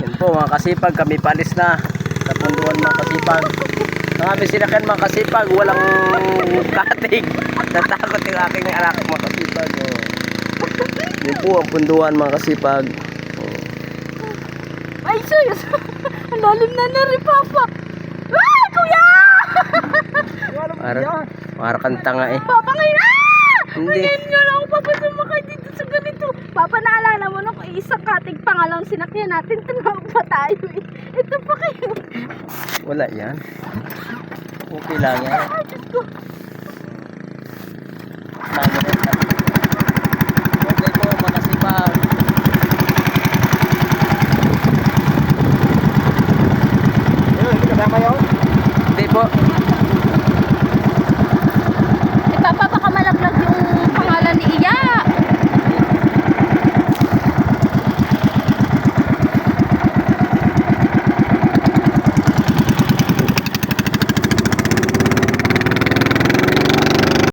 Yan po mga kasipag, kami palis na sa punduan mga kasipag. Ang aming sinakyan mga kasipag, walang katig. Natakot yung aking anak mga kasipag. Oh. Yan po ang punduan mga kasipag. Oh. Ay, sus! Ang lalim na rin, Papa! Ay, kuya! Para kang tanga eh. Papa, ngayon! Hindi. Ngayon nga lang ako, Papa, sumakay dito sa ganito. Papa, naalala mo nung isang katig pa nga lang sinakyan natin, tumawag pa tayo eh. Ito pa kayo. Wala yan. Okay lang yan. Ay, Diyos ko. Okay po mga kasipag. Hindi ka ba kayo? Hindi po.